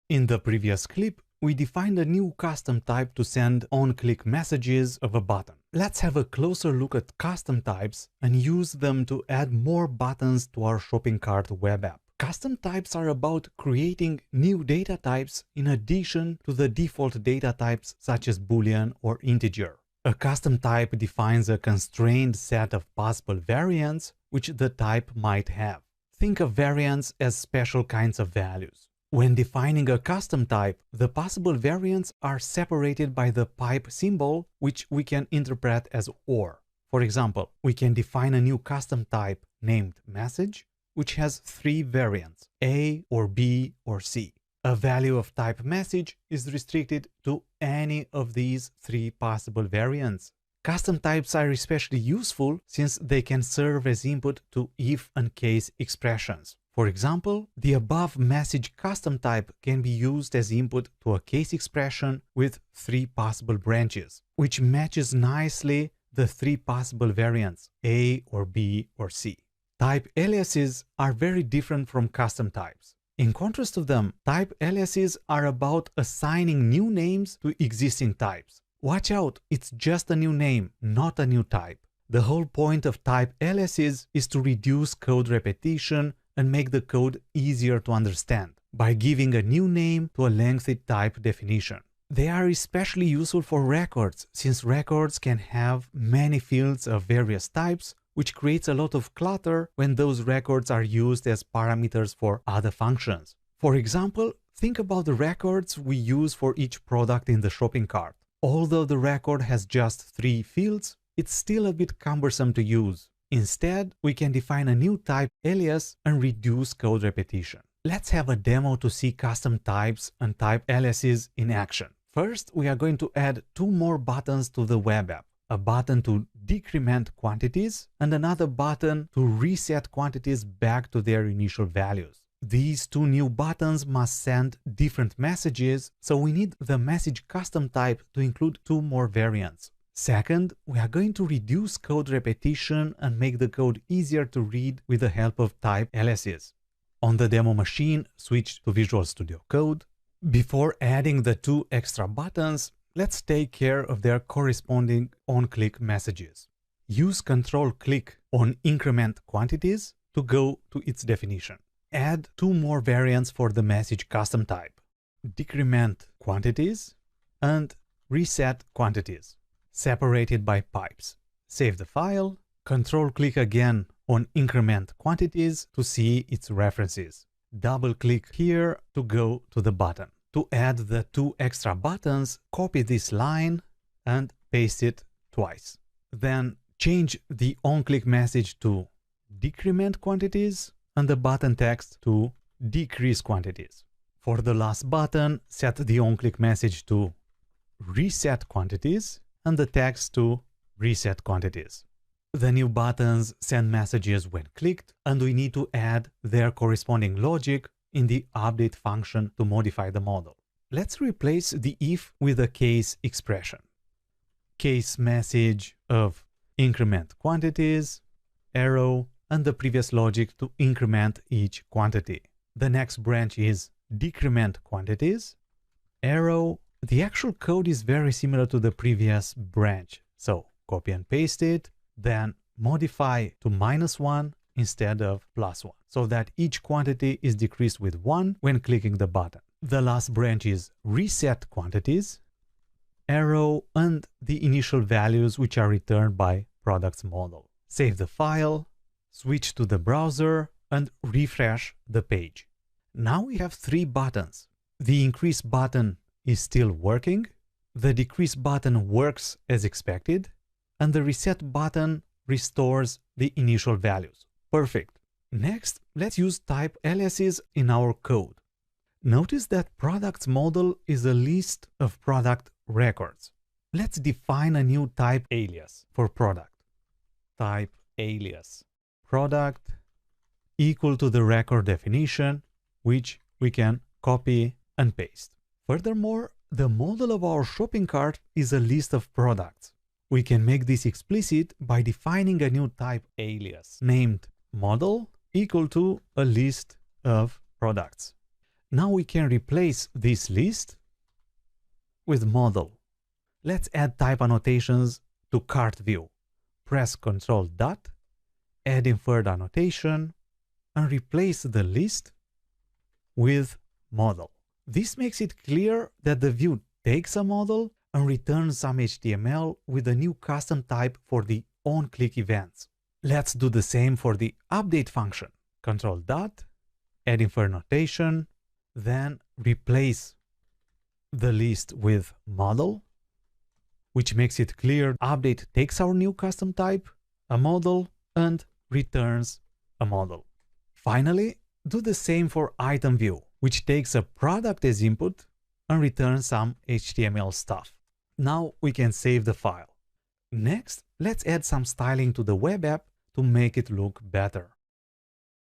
In the previous clip, we defined a new custom type to send on-click messages of a button. Let's have a closer look at custom types and use them to add more buttons to our shopping cart web app. Custom types are about creating new data types in addition to the default data types such as Boolean or integer. A custom type defines a constrained set of possible variants which the type might have. Think of variants as special kinds of values. When defining a custom type, the possible variants are separated by the pipe symbol, which we can interpret as OR. For example, we can define a new custom type named message, which has three variants, A or B or C. A value of type message is restricted to any of these three possible variants. Custom types are especially useful since they can serve as input to if and case expressions. For example, the above message custom type can be used as input to a case expression with three possible branches, which matches nicely the three possible variants, A or B or C. Type aliases are very different from custom types. In contrast to them, type aliases are about assigning new names to existing types. Watch out, it's just a new name, not a new type. The whole point of type aliases is to reduce code repetition and make the code easier to understand by giving a new name to a lengthy type definition. They are especially useful for records, since records can have many fields of various types, which creates a lot of clutter when those records are used as parameters for other functions. For example, think about the records we use for each product in the shopping cart. Although the record has just three fields, it's still a bit cumbersome to use. Instead, we can define a new type alias and reduce code repetition. Let's have a demo to see custom types and type aliases in action. First, we are going to add two more buttons to the web app. A button to decrement quantities and another button to reset quantities back to their initial values. These two new buttons must send different messages, so we need the message custom type to include two more variants. Second, we are going to reduce code repetition and make the code easier to read with the help of type aliases. On the demo machine, switch to Visual Studio Code. Before adding the two extra buttons, let's take care of their corresponding on-click messages. Use Ctrl-click on increment quantities to go to its definition. Add two more variants for the message custom type: decrement quantities and reset quantities, separated by pipes. Save the file. Ctrl-click again on increment quantities to see its references. Double-click here to go to the button. To add the two extra buttons, copy this line and paste it twice. Then change the on-click message to decrement quantities and the button text to decrease quantities. For the last button, set the on-click message to reset quantities and the text to reset quantities. The new buttons send messages when clicked, and we need to add their corresponding logic in the update function to modify the model. Let's replace the if with a case expression. Case message of increment quantities, arrow, and the previous logic to increment each quantity. The next branch is decrement quantities, arrow. The actual code is very similar to the previous branch, so copy and paste it, then modify to -1 instead of +1, so that each quantity is decreased with 1 when clicking the button. The last branch is reset quantities, arrow, and the initial values which are returned by products model. Save the file, switch to the browser, and refresh the page. Now we have three buttons. The increase button is still working, the decrease button works as expected, and the reset button restores the initial values. Perfect. Next, let's use type aliases in our code. Notice that products model is a list of product records. Let's define a new type alias for product. Type alias product equal to the record definition, which we can copy and paste. Furthermore, the model of our shopping cart is a list of products. We can make this explicit by defining a new type alias named model equal to a list of products. Now we can replace this list with model. Let's add type annotations to cart view. Press Ctrl Dot, add inferred annotation, and replace the list with model. This makes it clear that the view takes a model and returns some HTML with a new custom type for the on-click events. Let's do the same for the update function. Ctrl Dot, add inferred notation, then replace the list with model, which makes it clear update takes our new custom type, a model, and returns a model. Finally, do the same for item view, which takes a product as input and returns some HTML stuff. Now we can save the file. Next, let's add some styling to the web app to make it look better.